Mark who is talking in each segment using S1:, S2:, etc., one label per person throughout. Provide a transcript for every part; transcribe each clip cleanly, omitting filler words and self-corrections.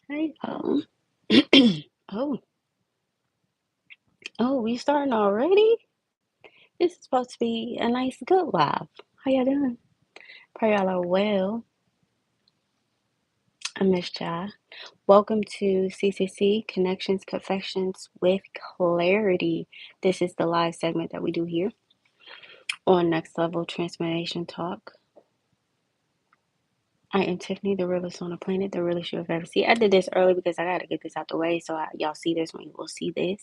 S1: Hey, oh, we starting already? This is supposed to be a nice, good live. How y'all doing? Pray y'all are well. I missed y'all. Welcome to CCC Connections Confections with Clarity. This is the live segment that we do here on Next Level Transformation Talk. I am Tiffany, the realest on the planet, the realest you have ever seen. I did this early because I got to get this out the way so y'all see this when you will see this.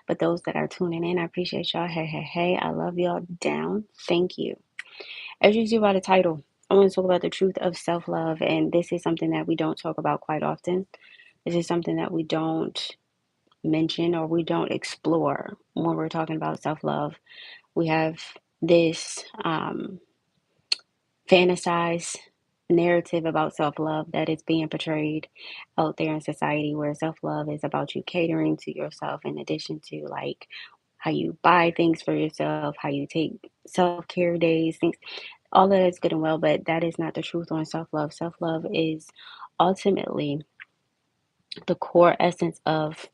S1: But those that are tuning in, I appreciate y'all. Hey, hey, hey, I love y'all down. Thank you. As you see by the title, I want to talk about the truth of self-love. And this is something that we don't talk about quite often. This is something that we don't mention or we don't explore when we're talking about self-love. We have this fantasized narrative about self-love that is being portrayed out there in society, where self-love is about you catering to yourself in addition to like how you buy things for yourself, how you take self-care days, things. All that is good and well, but that is not the truth on self-love. Self-love is ultimately the core essence of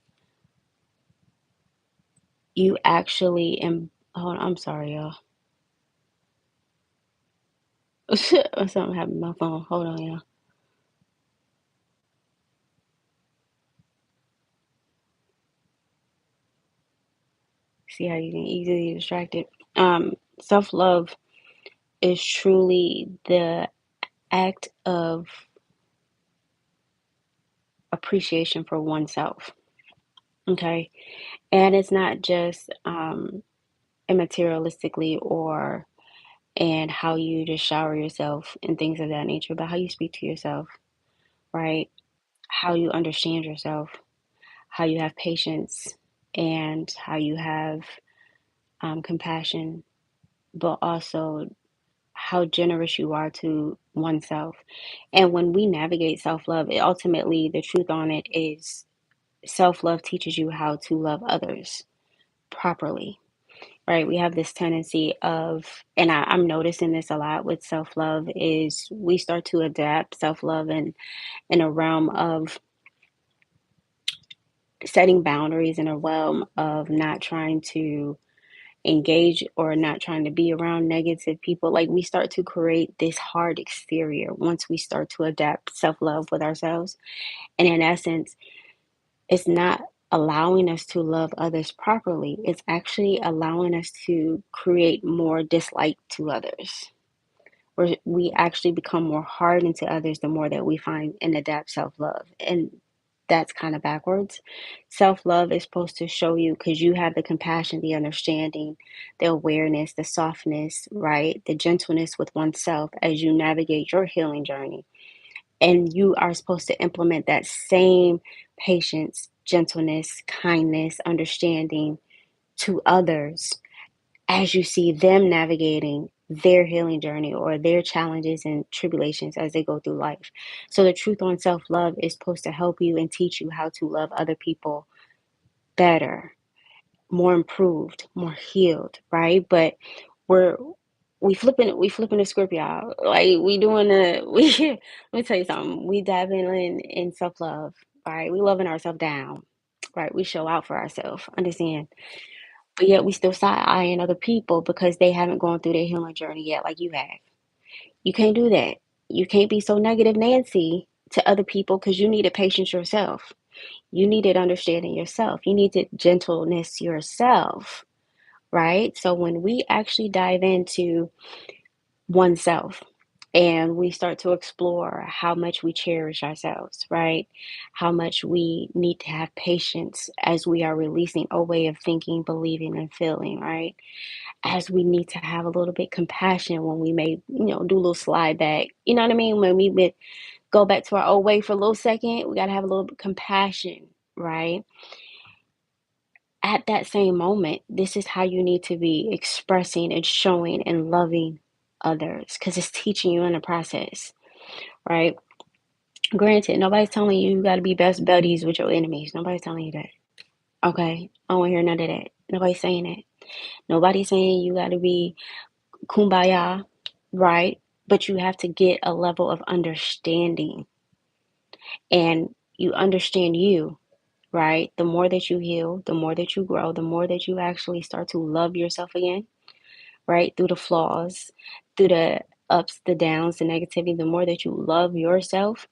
S1: you actually hold on, I'm sorry, y'all. Something happened to my phone. Hold on, y'all. See how you can easily get distracted. Self-love is truly the act of appreciation for oneself. Okay. And it's not just immaterialistically or and how you just shower yourself and things of that nature, but how you speak to yourself, right? How you understand yourself, how you have patience, and how you have compassion, but also how generous you are to oneself. And when we navigate self love, it ultimately, the truth on it is self love teaches you how to love others properly, right? We have this tendency of, and I'm noticing this a lot with self love, is we start to adapt self love in a realm of setting boundaries, in a realm of not trying to engage or not trying to be around negative people. Like we start to create this hard exterior once we start to adapt self love with ourselves. And in essence, it's not allowing us to love others properly, it's actually allowing us to create more dislike to others. Where we actually become more hardened to others the more that we find and adapt self love. And that's kind of backwards. Self love is supposed to show you because you have the compassion, the understanding, the awareness, the softness, right? The gentleness with oneself as you navigate your healing journey. And you are supposed to implement that same patience, gentleness, kindness, understanding to others as you see them navigating their healing journey or their challenges and tribulations as they go through life. So, the truth on self love is supposed to help you and teach you how to love other people better, more improved, more healed, right? But we're we flipping the script, y'all. Like we doing the we let me tell you something. We diving in self love, right? We loving ourselves down, right? We show out for ourselves. Understand? But yet we still side eyeing other people because they haven't gone through their healing journey yet, like you have. You can't do that. You can't be so negative Nancy to other people because you needed patience yourself. You needed understanding yourself. You needed gentleness yourself, right? So when we actually dive into oneself and we start to explore how much we cherish ourselves, right? How much we need to have patience as we are releasing a way of thinking, believing, and feeling, right? As we need to have a little bit compassion when we may, do a little slide back. You know what I mean? When we would go back to our old way for a little second, we got to have a little bit compassion, right? At that same moment, this is how you need to be expressing and showing and loving others because it's teaching you in the process, right? Granted, nobody's telling you you got to be best buddies with your enemies. Nobody's telling you that. Okay? I don't want to hear none of that. Nobody's saying that. Nobody's saying you got to be kumbaya, right? But you have to get a level of understanding and you understand you, right? The more that you heal, the more that you grow, the more that you actually start to love yourself again, right? Through the flaws, through the ups, the downs, the negativity, the more that you love yourself,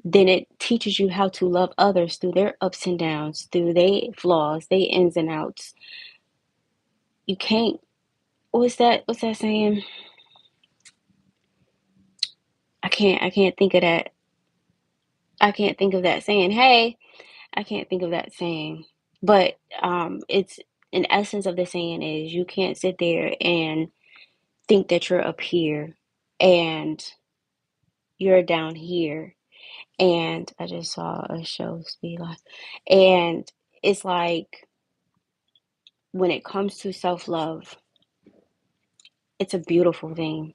S1: then it teaches you how to love others through their ups and downs, through their flaws, their ins and outs. You can't, what's that saying? I can't think of that. I can't think of that saying. Hey, I can't think of that saying. But it's an essence of the saying is you can't sit there and think that you're up here and you're down here. And I just saw a show, Speed Life. And it's like when it comes to self love, it's a beautiful thing.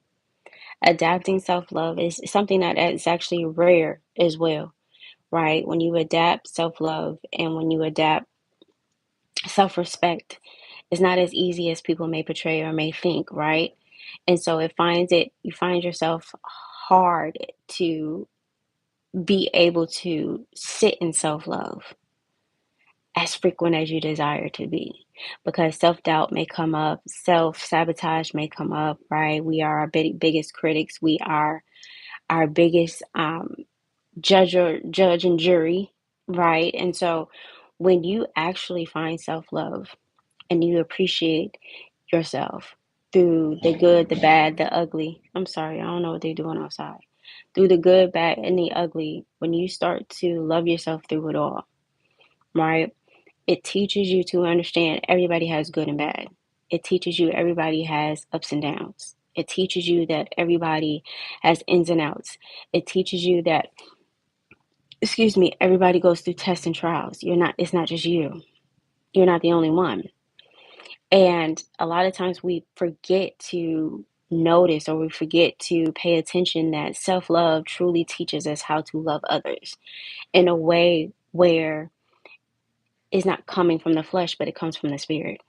S1: Adapting self love is something that is actually rare as well, right? When you adapt self love and when you adapt self respect, it's not as easy as people may portray or may think, right? And so you find yourself hard to be able to sit in self love as frequent as you desire to be because self doubt may come up, self sabotage may come up, right? We are our biggest critics, we are our biggest judge and jury, right? And so when you actually find self love and you appreciate yourself through the good, the bad, the ugly. I'm sorry, I don't know what they're doing outside. Through the good, bad, and the ugly, when you start to love yourself through it all, right? It teaches you to understand everybody has good and bad. It teaches you everybody has ups and downs. It teaches you that everybody has ins and outs. It teaches you that, excuse me, everybody goes through tests and trials. It's not just you. You're not the only one. And a lot of times we forget to notice or we forget to pay attention that self love truly teaches us how to love others in a way where it's not coming from the flesh, but it comes from the spirit,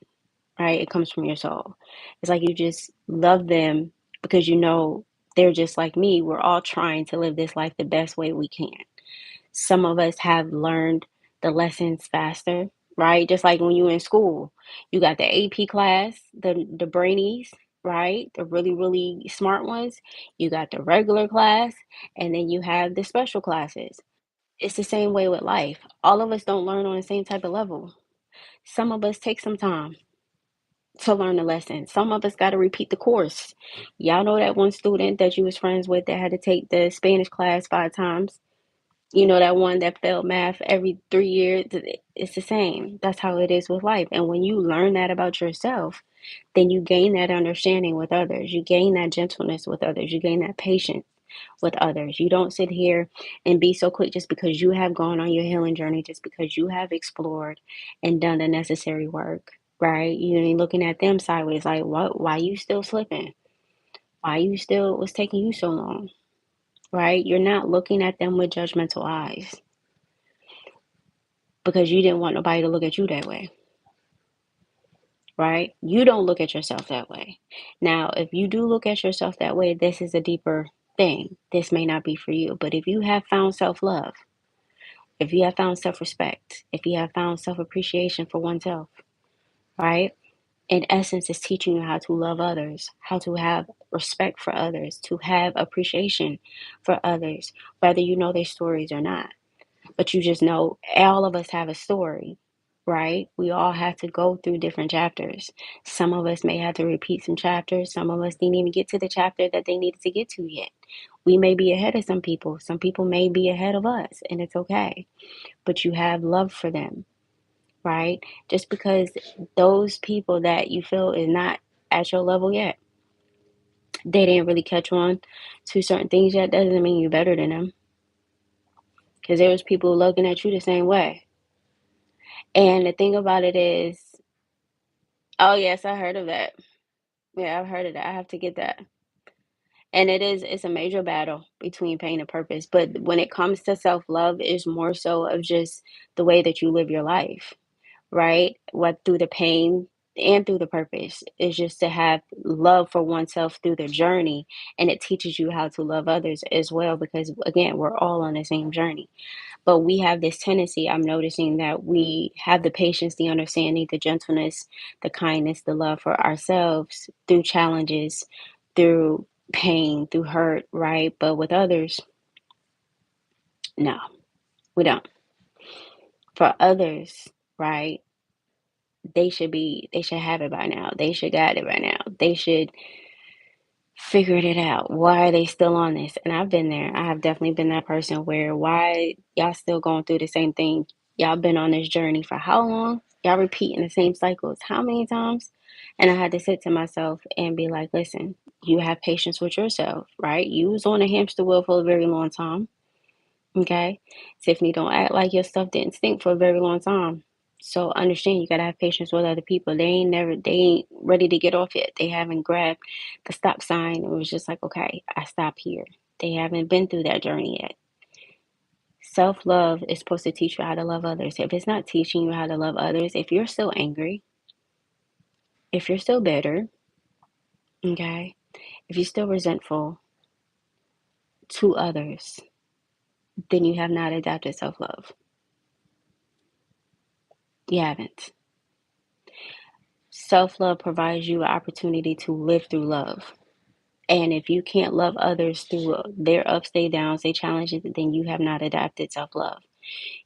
S1: right? It comes from your soul. It's like you just love them because you know they're just like me. We're all trying to live this life the best way we can. Some of us have learned the lessons faster, right? Just like when you in school, you got the AP class, the brainies, right? The really, really smart ones. You got the regular class, and then you have the special classes. It's the same way with life. All of us don't learn on the same type of level. Some of us take some time to learn the lesson. Some of us got to repeat the course. Y'all know that one student that you was friends with that had to take the Spanish class 5 times, you know, that one that failed math every 3 years. It's the same. That's how it is with life. And when you learn that about yourself, then you gain that understanding with others. You gain that gentleness with others. You gain that patience with others. You don't sit here and be so quick just because you have gone on your healing journey, just because you have explored and done the necessary work, right? You ain't looking at them sideways like, what? Why you still slipping? Why you still, what's taking you so long? Right? You're not looking at them with judgmental eyes because you didn't want nobody to look at you that way, right? You don't look at yourself that way. Now, if you do look at yourself that way, this is a deeper thing. This may not be for you, but if you have found self love, if you have found self respect, if you have found self appreciation for oneself, right? In essence, it's teaching you how to love others, how to have respect for others, to have appreciation for others, whether you know their stories or not. But you just know all of us have a story, right? We all have to go through different chapters. Some of us may have to repeat some chapters. Some of us didn't even get to the chapter that they needed to get to yet. We may be ahead of some people. Some people may be ahead of us, and it's okay. But you have love for them, right? Just because those people that you feel is not at your level yet, they didn't really catch on to certain things yet, doesn't mean you're better than them. Because there was people looking at you the same way. And the thing about it is, oh yes, I heard of that. Yeah, I've heard of that. I have to get that. And it's a major battle between pain and purpose. But when it comes to self love, it's more so of just the way that you live your life, right? What through the pain and through the purpose is just to have love for oneself through the journey, and it teaches you how to love others as well, because again, we're all on the same journey. But we have this tendency, I'm noticing, that we have the patience, the understanding, the gentleness, the kindness, the love for ourselves through challenges, through pain, through hurt, right? But with others, no, we don't. For others, right? They should have it by now. They should got it by now. They should figured it out. Why are they still on this? And I've been there. I have definitely been that person where why y'all still going through the same thing? Y'all been on this journey for how long? Y'all repeating the same cycles how many times? And I had to sit to myself and be like, listen, you have patience with yourself, right? You was on a hamster wheel for a very long time. Okay. Tiffany, don't act like your stuff didn't stink for a very long time. So understand you gotta have patience with other people. They ain't ready to get off yet. They haven't grabbed the stop sign. It was just like, okay, I stop here. They haven't been through that journey yet. Self love is supposed to teach you how to love others. If it's not teaching you how to love others, if you're still angry, if you're still bitter, okay, if you're still resentful to others, then you have not adapted self love. You haven't. Self love provides you an opportunity to live through love. And if you can't love others through their ups, their downs, their challenges, then you have not adapted self love.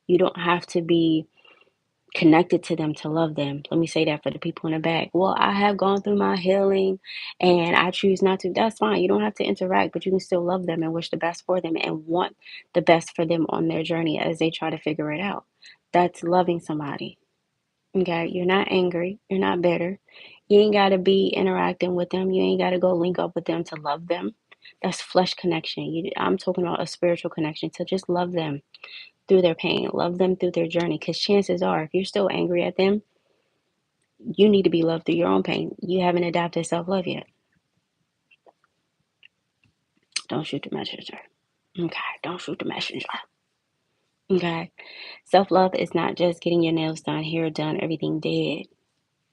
S1: You don't have to be connected to them to love them. Let me say that for the people in the back. Well, I have gone through my healing and I choose not to. That's fine. You don't have to interact, but you can still love them and wish the best for them and want the best for them on their journey as they try to figure it out. That's loving somebody. Okay, you're not angry, you're not bitter. You ain't gotta be interacting with them. You ain't gotta go link up with them to love them. That's flesh connection. I'm talking about a spiritual connection to just love them through their pain, love them through their journey. Because chances are, if you're still angry at them, you need to be loved through your own pain. You haven't adapted self love yet. Don't shoot the messenger. Okay, don't shoot the messenger. Okay, self love is not just getting your nails done, hair done, everything did.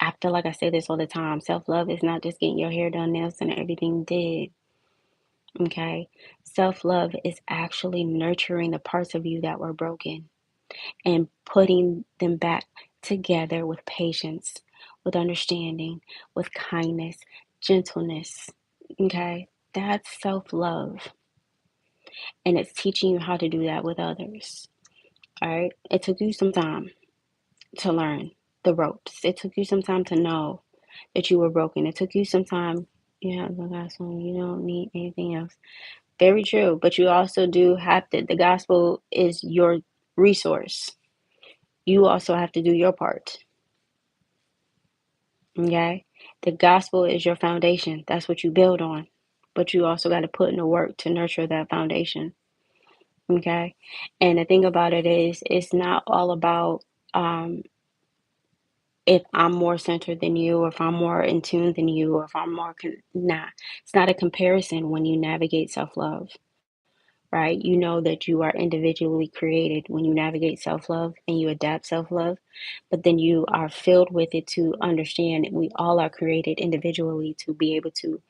S1: I feel like I say this all the time. Self love is not just getting your hair done, nails done, everything did. Okay. Self love is actually nurturing the parts of you that were broken and putting them back together with patience, with understanding, with kindness, gentleness. Okay. That's self love. And it's teaching you how to do that with others. All right. It took you some time to learn the ropes, it took you some time to know that you were broken. It took you some time. Yeah, the gospel, you don't need anything else. Very true. But you also do have to, the gospel is your resource. You also have to do your part. Okay? The gospel is your foundation. That's what you build on. But you also got to put in the work to nurture that foundation. Okay? And the thing about it is, it's not all about if I'm more centered than you, or if I'm more in tune than you, or if I'm more, nah. It's not a comparison when you navigate self love, right? You know that you are individually created when you navigate self love and you adapt self love, but then you are filled with it to understand that we all are created individually to be able to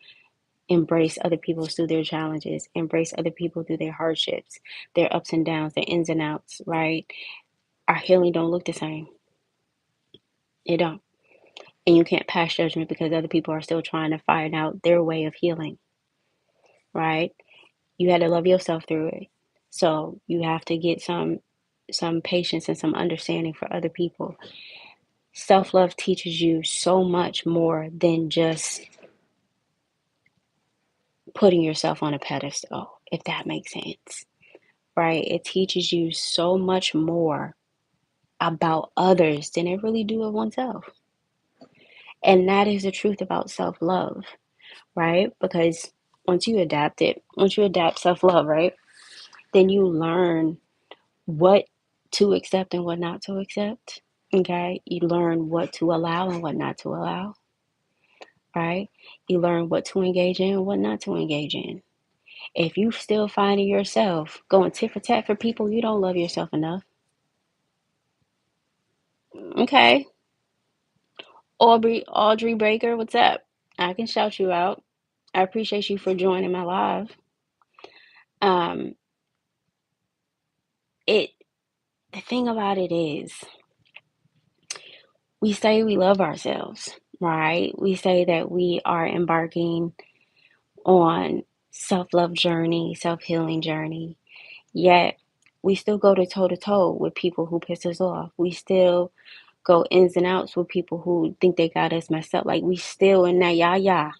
S1: embrace other people through their challenges, embrace other people through their hardships, their ups and downs, their ins and outs, right? Our healing don't look the same. It don't. And you can't pass judgment because other people are still trying to find out their way of healing, right? You had to love yourself through it. So you have to get some patience and some understanding for other people. Self-love teaches you so much more than just putting yourself on a pedestal, if that makes sense. Right? It teaches you so much more about others than it really do of oneself. And that is the truth about self-love, right? Because once you adapt self-love, right? Then you learn what to accept and what not to accept. Okay. You learn what to allow and what not to allow. Right. You learn what to engage in and what not to engage in. If you still finding yourself going tit for tat for people, you don't love yourself enough. Okay. Audrey Baker, what's up? I can shout you out. I appreciate you for joining my live. Um, it the thing about it is, we say we love ourselves, right? We say that we are embarking on self-love journey, self-healing journey. Yet we still go to toe with people who piss us off. We still go ins and outs with people who think they got us messed up. Like we still in that yah.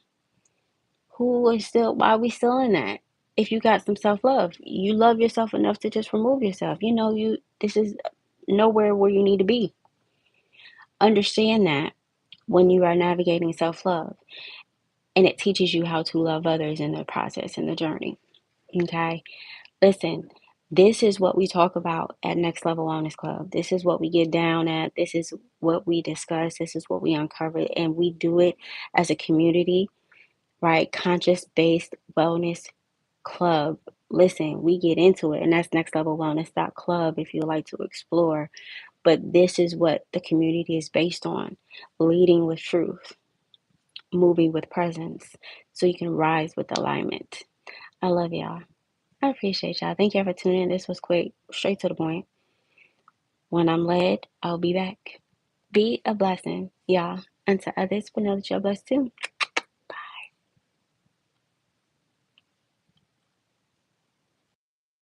S1: Why are we still in that? If you got some self love, you love yourself enough to just remove yourself. This is nowhere where you need to be. Understand that when you are navigating self love, and it teaches you how to love others in the process, in the journey. Okay? Listen, this is what we talk about at Next Level Wellness Club. This is what we get down at. This is what we discuss. This is what we uncover. And we do it as a community, right? Conscious based wellness club. Listen, we get into it, and that's nextlevelwellness.club if you like to explore. But this is what the community is based on: leading with truth, moving with presence, so you can rise with alignment. I love y'all. I appreciate y'all. Thank y'all for tuning in. This was quick, straight to the point. When I'm led, I'll be back. Be a blessing, y'all. And to others, but know that you're blessed too.